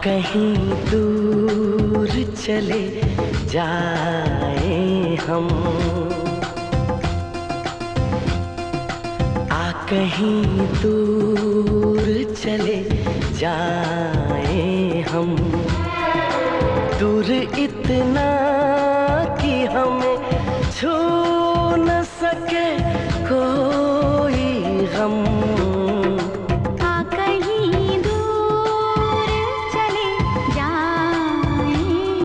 कहीं दूर चले जाए हम, कहीं दूर चले जाए हम, दूर इतना कि हमें छू न सके कोई गम।